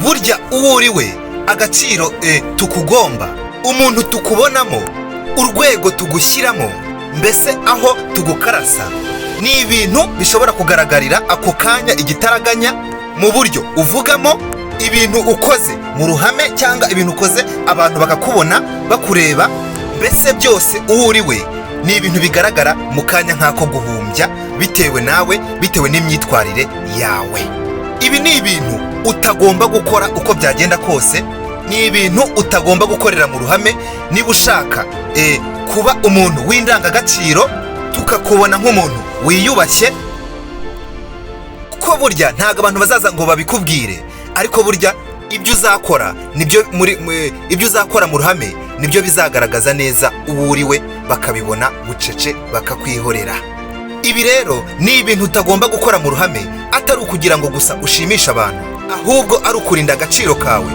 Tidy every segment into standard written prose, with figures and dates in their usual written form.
burya uwo uri we, agaciro tukugomba, umuntu tukubonamo, urwego tugushyiramo, mbese aho tugukarasa, ni ibintu bishobora kugaragarira ako kanya igitaraganya, mu buryo uvugamo, ibintu ukoze mu ruhame cyangwa ibintu ukoze abantu bakakubona bakureba, mbese byose uwo uri we ni ibintu bigaragara mu kanya nk'ako guhumbya, bitewe nawe, bitewe n'imyitwarire yawe. Ibi ni ibintu utagomba gukora uko byagenda kose, ni ibintu utagomba gukorera mu ruhame. Niba ushaka kuba umuntu w'indangagaciro, tukakubona nk'umuntu wiyubashye, kuko burya ntabwo abantu bazaza ngo babikubwire, ariko burya ibyo uzakora ibyo uzakora mu ruhame nibyo bizagaragaza neza uwo uri we, bakabibona bucece bakakwihorera. Ibi rero ni ibintu utagomba gukora mu ruhame, atari ukugira ngo gusa ushimishe abantu, ahubwo ari ukurinda agaciro kawe,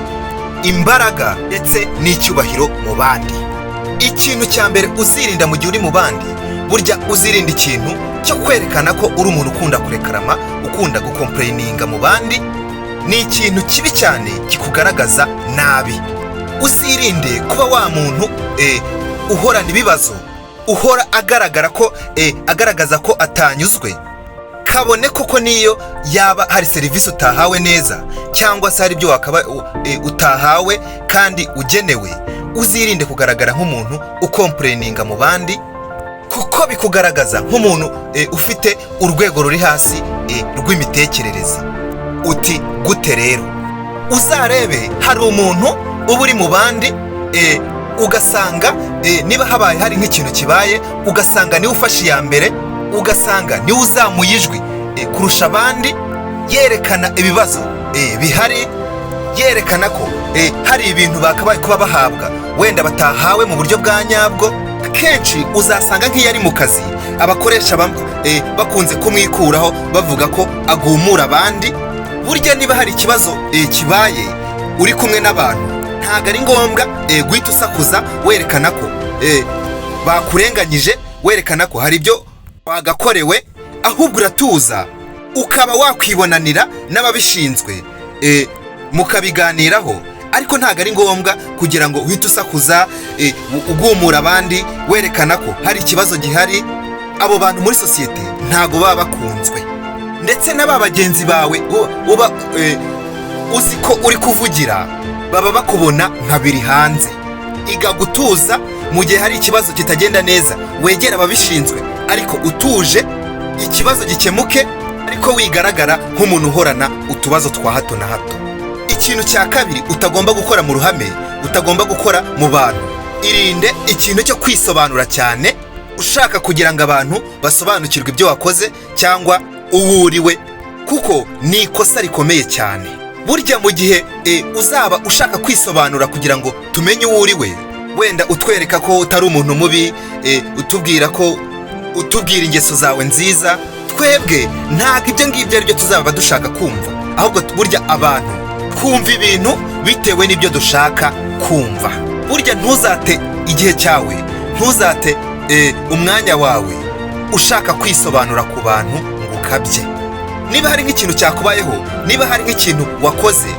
imbaraga ndetse n'icyubahiro mu bandi. Ikintu cya mbere uzirinda mu gihe uri mu bandi, burya uzirinda ikintu cyo kwerekana ko uri umuntu ukunda kurekarama, ukunda gukomplayininga mu bandi. Ni ikintu kibi cyane kikugaragaza nabi. Uzirinde kuba wa muntu uhorana ibibazo, uhora agaragaza ko atanyuzwe, kabone koko niyo yaba hari serivisi utahawe neza, cyangwa se hari ibyo wakaba utahawe kandi ugenewe. Uzirinde kugaragara nk'umuntu ukomplayininga mu bandi, kuko bikugaragaza nk'umuntu ufite urwego ruri hasi rw'imitekerereze. Uti gute rero? Uzarebe hari umuntu uba uri mu bandi, ugasanga niba habaye hari nk'ikintu kibaye, ugasanga niwe ufashe iya mbere, ugasanga niwe uzamuye ijwi kurusha abandi, yerekana ibibazo bihari, yerekana ko hari ibintu bakabaye kuba bahabwa wenda batahawe mu buryo bwa nyabwo. Akenshi uzasanga nk'iyo ari mu kazi, abakoresha bakunze kumwikuraho bavuga ko agumura abandi. Burya niba hari ikibazo kibaye uri kumwe n'abantu, ntabwo ari ngombwa guhita usakuza werekana ko bakurenganyije, werekana ko hari ibyo wagakorewe, ahubwo uratuza ukaba wakwibonanira n'ababishinzwe mukabiganiraho. Ariko ntabwo ari ngombwa kugira ngo uhite usakuza ugumura abandi, werekana ko hari ikibazo gihari. Abo bantu muri sosiyete ntabwo baba bakunzwe, ndetse n'aba bagenzi bawe uba uzi ko uri kuvugira, baba bakubona nka biri hanze. Iga gutuza mu gihe hari ikibazo kitagenda neza, wegera ababishinzwe ariko utuje, ikibazo gikemuke, ariko wigaragara nk'umuntu uhorana utubazo twa hato na hato. Ikintu cya kabiri utagomba gukora mu ruhame, utagomba gukora mu bantu, irinde ikintu cyo kwisobanura cyane, ushaka kugira ngo abantu basobanukirwe ibyo wakoze cyangwa uwo uri we, kuko ni ikosa rikomeye cyane. Burya mu gihe uzaba ushaka kwisobanura kugira ngo tumenye uwo uri we, wenda utwereka ko utari umuntu mubi, utubwira ingeso zawe nziza, twebwe ntabwo ibyo ngibyo ari byo tuzaba dushaka kumva, ahubwo burya abantu kumva ibintu bitewe n'ibyo dushaka kumva. Burya ntuzate igihe cyawe, ntuzate umwanya wawe ushaka kwisobanura ku bantu ngo ukabye. Niba hari nk'ikintu cyakubayeho, niba hari nk'ikintu wakoze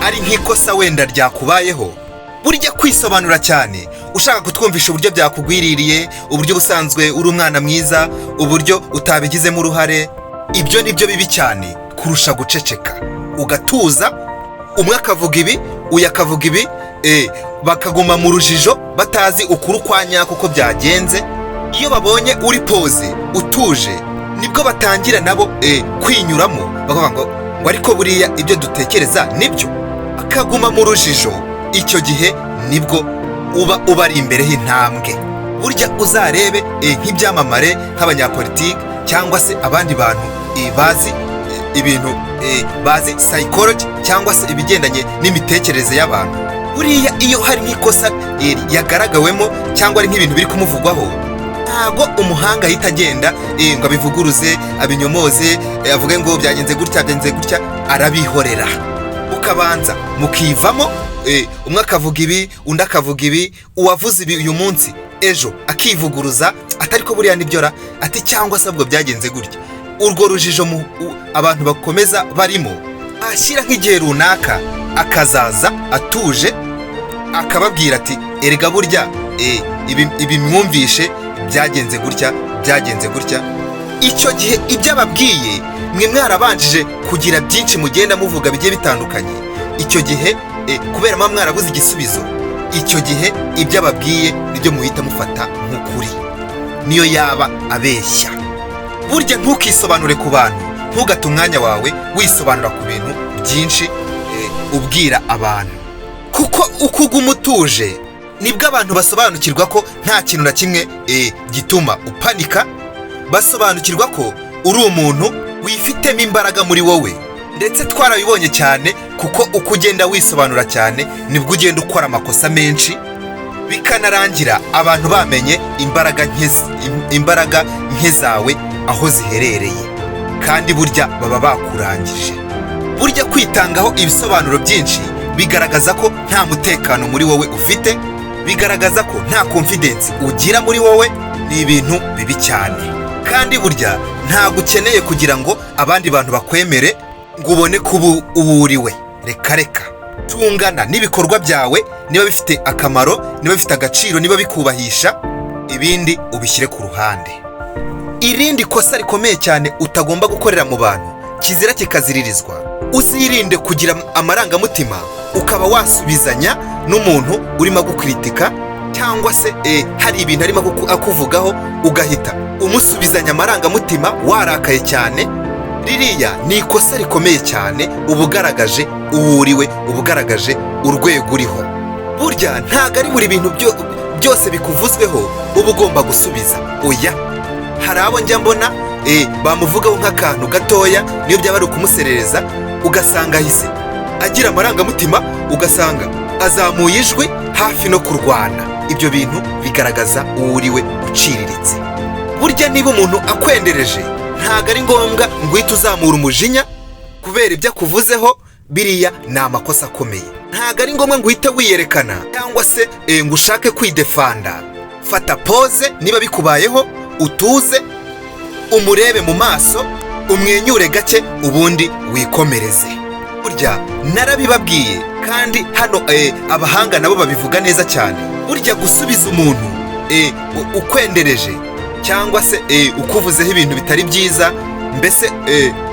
ari nk'ikosa wenda ryakubayeho, burya kwisobanura cyane ushaka kutwumvisha uburyo byakugwiririye, uburyo busanzwe uri umwana mwiza, uburyo utabigizemo uruhare, ibyo nibyo bibi cyane kurusha guceceka ugatuza. Umwe akavuga ibi, uyu akavuga ibi, bakaguma mu rujijo batazi ukuri kwa nyako uko byagenze. Iyo babonye uri poze utuje, nibwo batangira nabo kwinyuramo, bakavuga ngo ariko buriya ibyo dutekereza nibyo, akaguma mu rujijo. Icyo gihe nibwo uba ubari imbere y'intambwe. Burya uzarebe nk'ibyamamare nk'abanyapolitiki cyangwa se abandi bantu bazi ibintu, bazi psychology cyangwa se ibigendanye n'imitekerereze y'abantu. Buriya iyo hari nk'ikosa yagaragawemo cyangwa ari nk'ibintu biri kumuvugwaho, ntago umuhanga ahita agenda ngo abivuguruze, abinyomoze, avuge ngo byagenze gutya, arabihorera. Ukabanza mukivamo, umwe akavuga ibi, undi akavuga ibi, uwavuze ibi uyu munsi ejo akivuguruza, atari ko buriya nibyora, ati cyangwa se ubwo byagenze gutya. Urwo rujijo abantu bakomeza barimo, ashyira nk'igihe runaka akazaza atuje akababwira ati erega burya ibi mwumvishe byagenze gutya byagenze gutya. Icyo gihe ibyo ababwiye mwe mwarabanjije kugira byinshi mugenda muvuga bigiye bitandukanye. Icyo gihe kubera muba mwarabuze igisubizo, icyo gihe ibyo ababwiye nibyo muhita mufata nk'ukuri niyo yaba abeshya. Burya ntukisobanure ku bantu, ntugate umwanya wawe wisobanura ku bintu byinshi ubwira abantu, kuko uko uguma utuje nibwo abantu basobanukirwa ko nta kintu na kimwe gituma upanika. Basobanukirwa ko uri umuntu wifitemo imbaraga muri wowe, ndetse twarabibonye cyane kuko uko ugenda wisobanura cyane nibwo ugenda ukora amakosa menshi, bikanarangira abantu bamenye imbaraga nke zawe aho ziherereye, kandi burya baba bakurangije. Burya kwitangaho ibisobanuro byinshi bigaragaza ko nta mutekano muri wowe ufite, bigaragaza ko nta confidence ugira muri wowe. Ni ibintu bibi cyane, kandi burya ntabwo ukeneye kugira ngo abandi bantu bakwemere ngo ubone kuba uwo uriwe. Reka tungana n'ibikorwa byawe, niba bifite akamaro, niba bifite agaciro, niba bikubahisha, ibindi ubishyire ku ruhande. Irindi kosa rikomeye cyane utagomba gukorera mu bantu, kizira kikaziririzwa, uzirinde kugira amarangamutima ukaba wasubizanya n'umuntu urimo gukritika, cyangwa se hari ibintu arimo akuvugaho ugahita umusubizanya amarangamutima warakaye cyane. Ririya ni ikosa rikomeye cyane, uba ugaragaje uwo uriwe, uba ugaragaje urwego uriho. Burya ntabwo ari buri bintu byose bikuvuzweho uba ugomba gusubiza. Oya, hari abo njya mbona bamuvugaho nk'akantu gatoya, niyo byaba ari ukumuserereza, ugasanga ahise agira amarangamutima, ugasanga azamuye ijwi hafi no kurwana. Ibyo bintu bigaragaza uwo uriwe uciriritse. Burya niba umuntu akwendereje, ntabwo ari ngombwa ngo uhite uzamura umujinya kubera ibyo akuvuzeho. Biriya ni amakosa akomeye. Ntabwo ari ngombwa ngo uhite wiyerekana cyangwa se ngo ushake kwidefanda. Fata pose niba bikubayeho, utuze, umurebe mu maso, umwenyure gake, ubundi wikomereze. Burya narabibabwiye, kandi hano abahanga nabo babivuga neza cyane. Burya gusubiza umuntu ukwendereje cyangwa se ukuvuzeho ibintu bitari byiza, mbese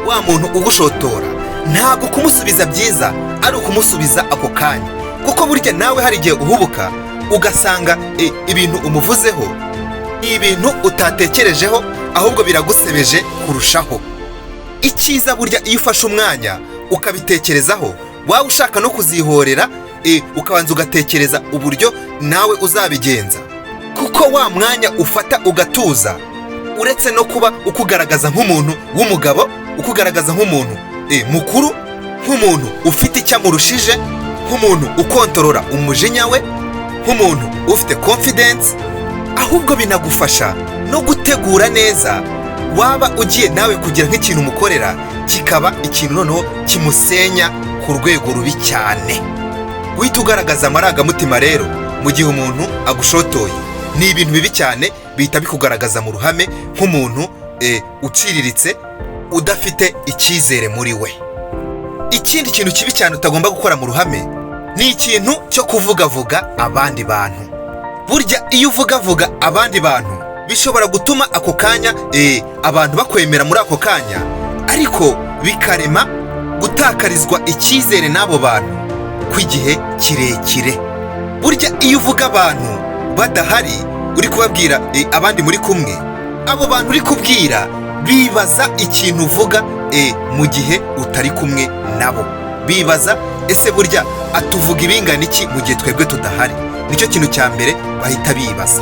wa muntu ugushotora, ntabwo kumusubiza byiza ari ukumusubiza ako kanya, kuko burya nawe hari igihe uhubuka ugasanga ibintu umuvuzeho ni ibintu utatekerejeho, ahubwo biragusebeje kurushaho. Icyiza burya iyo ufashe umwanya ukabitekerezaho, waba ushaka no kuzihorera, ukabanza ugatekereza uburyo nawe uzabigenza, kuko wa mwanya ufata ugatuza, uretse no kuba ukugaragaza nk'umuntu w'umugabo, ukugaragaza nk'umuntu mukuru, nk'umuntu ufite icyo amurushije, nk'umuntu ukontorora umujinya we, nk'umuntu ufite confidence, ahubwo binagufasha no gutegura neza. Waba ugiye nawe kugira nk'ikintu umukorera kikaba ikintu noneho kimusenya ku rwego rubi cyane. Guhita ugaragaza amarangamutima rero mu gihe umuntu agushotoye ni ibintu bibi cyane, bihita bikugaragaza mu ruhame nk'umuntu uciriritse, udafite icyizere muri we. Ikindi kintu kibi cyane utagomba gukora mu ruhame ni ikintu cyo kuvugavuga abandi bantu. Burya iyo uvugavuga abandi bantu bishobora gutuma ako kanya abantu bakwemera muri ako kanya, ariko bikarema gutakarizwa icyizere n'abo bantu kw'igihe kirekire. Burya iyo uvuga abantu badahari, uri kubabwira abandi muri kumwe, abo bantu uri kubwira bibaza ikintu uvuga mu gihe utari kumwe nabo. Bibaza ese burya atuvuga ibingana iki mu gihe twebwe tudahari? Nicyo kintu cya mbere bahita bibaza.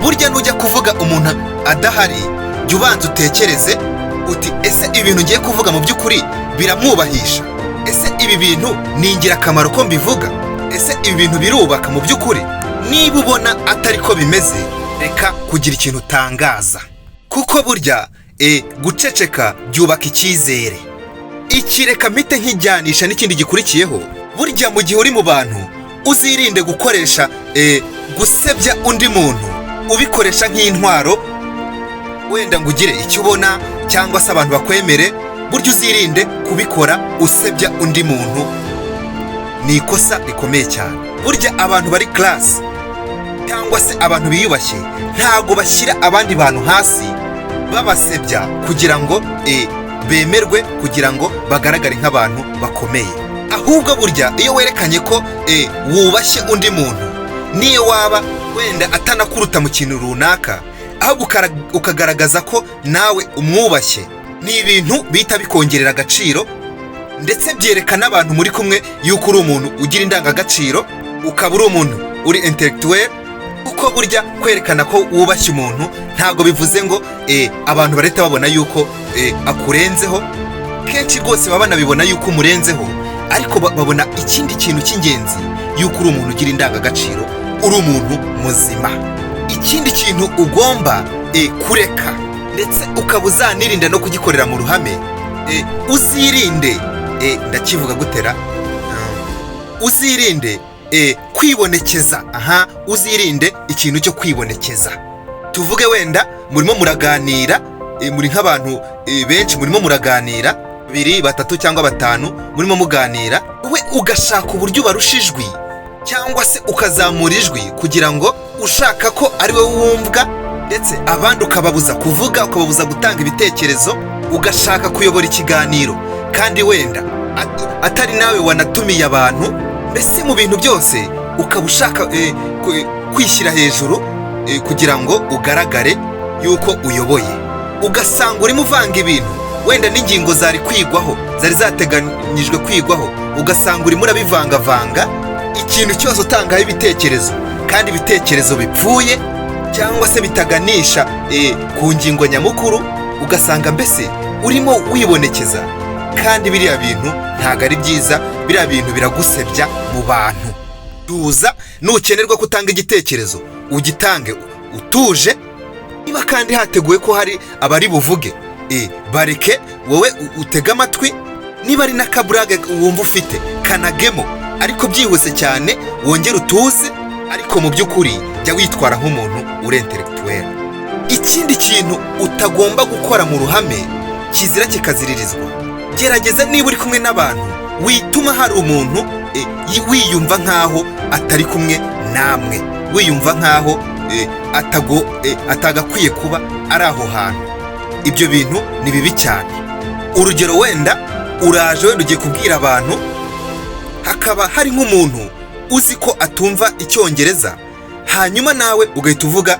Burya nujya kuvuga umuntu adahari, jya ubanza utekereze uti ese ibintu ngiye kuvuga mu by'ukuri biramwubahisha? Ese ibi bintu ni ingirakamaro ko mbivuga? Ese ibi bintu birubaka mu by'ukuri? Niba ubona atari ko bimeze, reka kugira ikintu utangaza, kuko burya guceceka byubaka icyizere. Iki reka mpite nkijyanisha n'ikindi gikurikiyeho. Burya mu gihe uri mu bantu, uzirinde gukoresha gusebya undi muntu ubikoresha nk'intwaro, wenda ngo ugire icyo ubona cyangwa se abantu bakwemere. Burya uzirinde kubikora usebya undi muntu ni ikosa rikomeye cyane. Burya abantu bari class cyangwa se abantu biyubashye ntago bashyira abandi bantu hasi babasebya kugira ngo bemerwe, kugira ngo bagaragare nk'abantu bakomeye. Ahubwo burya iyo werekanye ko wubashye undi muntu, niyo waba wenda atanakuruta mu kintu runaka, ahubwo ukagaragaza ko nawe umwubashye, ni ibintu bihita bikongerera agaciro, ndetse byerekana abantu muri kumwe yuko uri umuntu ugira indangagaciro, ukaba uri umuntu uri intellectuel. Kuko burya kwerekana ko wubashye umuntu ntago bivuze ngo abantu bareta babona yuko akurenzeho. Kenshi rwose baba banabibona yuko umurenzeho, ariko babona ikindi kintu cy'ingenzi, yuko uri umuntu ugira indangagaciro, uri umuntu muzima. Ikindi kintu ugomba kureka, ndetse ukaba uzanirinda no kugikorera mu ruhame, uzirinde ndakivuga gutera, uzirinde kwibonekeza. Uzirinde ikintu cyo kwibonekeza. Tuvuge wenda murimo muraganira, muri nk'abantu benshi murimo muraganira, 2, 3 cyangwa 5 murimo muganira, we ugashaka uburyo ubarusha ijwi cyangwa se ukazamura ijwi kugira ngo ushaka ko ari we wumvwa, ndetse abandi ukababuza kuvuga, ukababuza gutanga ibitekerezo, ugashaka kuyobora ikiganiro kandi wenda atari nawe wanatumiye abantu. Mbese mu bintu byose ukaba ushaka kwishyira hejuru kugira ngo ugaragare yuko uyoboye. Ugasanga urimo uvanga ibintu wenda n'ingingo zari kwigwaho, zari zateganyijwe kwigwaho, ugasanga urimo urabivangavanga, ikintu cyose utangaho ibitekerezo, kandi ibitekerezo bipfuye cyangwa se bitaganisha ku ngingo nyamukuru. Ugasanga mbese urimo wibonekeza, kandi biriya bintu ntago ari byiza. Biriya bintu biragusebya mu bantu. Tuza nukenerwa kutanga igitekerezo, ugitange utuje. Niba kandi hateguwe ko hari abari buvuge, bareke wowe utega amatwi. Niba ari n'akaburage wumva ufite, kanagemo, ariko byihuse cyane, wongere utuze. Ariko mu by'ukuri jya witwara nk'umuntu uri intellectuel. Ikindi kintu utagomba gukora mu ruhame, kizira kikaziririzwa. Gerageza niba uri kumwe n'abantu, wituma hari umuntu wiyumva nkaho atari kumwe namwe, wiyumva nkaho atagakwiye kuba ari aho hantu. Ibyo bintu ni bibi cyane. Urugero, wenda uraje, wenda ugiye kubwira abantu, hakaba hari nk'umuntu uzi ko atumva icyongereza, hanyuma nawe ugahita uvuga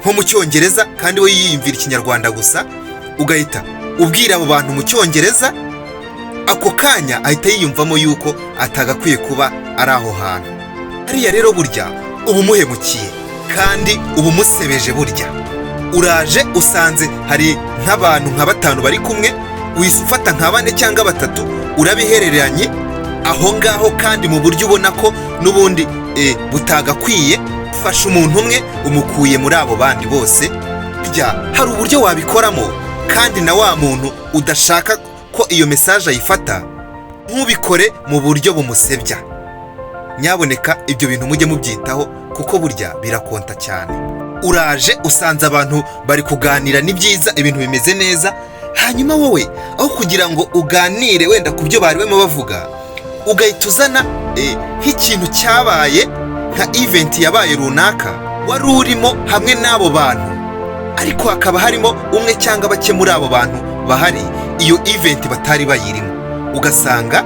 nko mu cyongereza, kandi we yiyumvira ikinyarwanda gusa, ugahita ubwira abo bantu mu cyongereza. Ako kanya ahita yiyumvamo yuko atagakwiye kuba ari aho hantu. Hariya rero burya uba umuhemukiye, kandi uba umusebeje. Burya uraje usanze hari nk'abantu nka 5 bari kumwe, wise ufata nka 4 cyangwa 3, urabihereranye aho ngaho, kandi mu buryo ubona ko n'ubundi butagakwiye. Fasha umuntu umwe umukuye muri abo bandi bose. Burya hari uburyo wabikoramo, kandi na wa muntu udashaka ko iyo message ayifata, ntubikore mu buryo bumusebya. Nyaboneka ibyo bintu mujye mubyitaho, kuko burya birakonta cyane. Uraje usanze abantu bari kuganira, ni byiza, ibintu bimeze neza, hanyuma wowe aho kugira ngo uganire wenda ku byo bari barimo bavuga, ugahita uzana nk'ikintu cyabaye, nka event yabaye runaka, wari urimo hamwe n'abo bantu, ariko hakaba harimo umwe cyangwa bake muri abo bantu bahari iyo event batari bayirimo. Ugasanga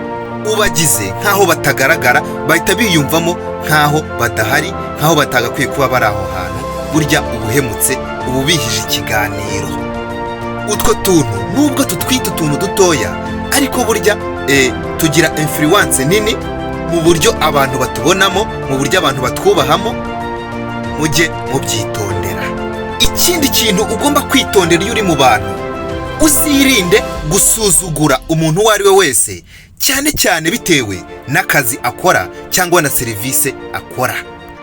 ubagize nkaho batagaragara, bahita biyumvamo nkaho badahari, nkaho batagakwiye kuba bari aho hantu. Burya ubuhemutse, ububihije ikiganiro. Utwo tuntu nubwo tutwita utuntu dutoya, ariko burya tugira influence nini mu buryo abantu batubonamo, mu buryo abantu batwubahamo. Mujye mubyitondera. Ikindi kintu ugomba kwitondera iyo uri mu bantu, uzirinde gusuzugura umuntu uwo ari we wese, cyane cyane bitewe n'akazi akora cyangwa na serivisi akora.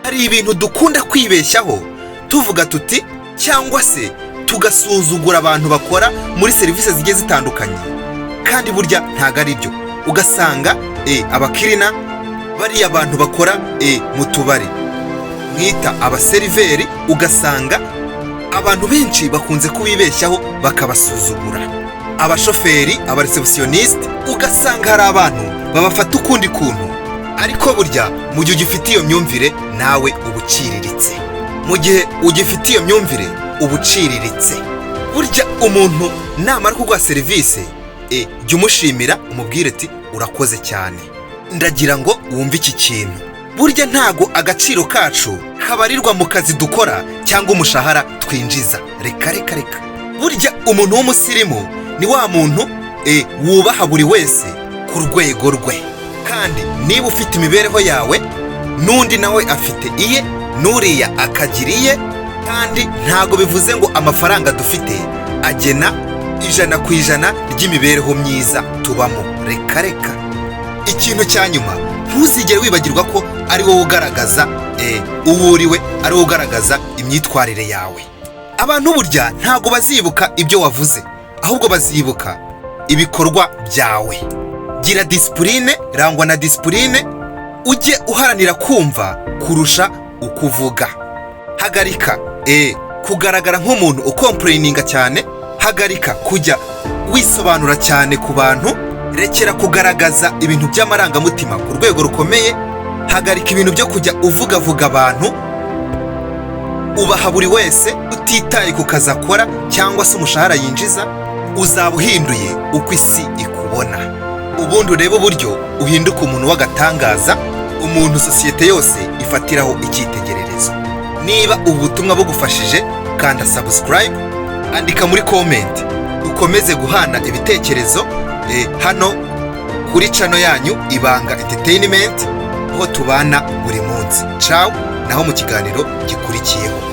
Hari ibintu dukunda kwibeshyaho tuvuga tuti, cyangwa se tugasuzugura abantu bakora muri serivisi zigiye zitandukanye, kandi burya ntago ari byo. Ugasanga abakirina, bariya abantu bakora mu tubari mwita abaseriveri, ugasanga abantu benshi bakunze kubibeshyaho bakabasuzugura. Abashoferi, abareceptioniste, ugasanga hari abantu babafata ukundi kuntu, ariko burya mu gihe ugifite iyo myumvire nawe uba uciriritse. Mu gihe ugifite iyo myumvire uba uciriritse. Burya umuntu namara kuguha serivisi jya umushimira umubwire ati urakoze cyane. Ndagira ngo wumve iki kintu, burya ntago agaciro kacu kabarirwa mu kazi dukora cyangwa umushahara twinjiza. Reka reka reka, burya umuntu w'umusirimu ni wa muntu wubaha buri wese ku rwego rwe. Kandi niba ufite imibereho yawe n'undi nawe afite iye, n'uriya akagira iye, kandi ntago bivuze ngo amafaranga dufite agena 100% ry'imibereho myiza tubamo. Reka reka. Ikintu cya nyuma, ntuzigere wibagirwa ko ari wowe ugaragaza uwo uriwe, ari wowe ugaragaza imyitwarire yawe. Abantu burya ntago bazibuka ibyo wavuze, ahubwo bazibuka ibikorwa byawe. Gira disipurine, rangwa na disipurine, ujye uharanira kumva kurusha ukuvuga. Hagarika kugaragara nk'umuntu ukomplaininga cyane, hagarika kujya wisobanura cyane ku bantu, rekera kugaragaza ibintu by'amarangamutima ku rwego rukomeye, hagarika ibintu byo kujya uvugavuga abantu, ubaha buri wese utitaye ku kazi akora cyangwa se umushahara yinjiza. Uzaba uhinduye uko isi ikubona, ubundi urebe uburyo uhinduka umuntu w'agatangaza, umuntu sosiyete yose ifatiraho icyitegererezo. Niba ubu butumwa bugufashije, kanda subscribe, andika muri comment, ukomeze guhana ibitekerezo hano kuri channel yanyu Ibanga Entertainment, aho tubana buri munsi. Ciao, naho mu kiganiro gikurikiyeho.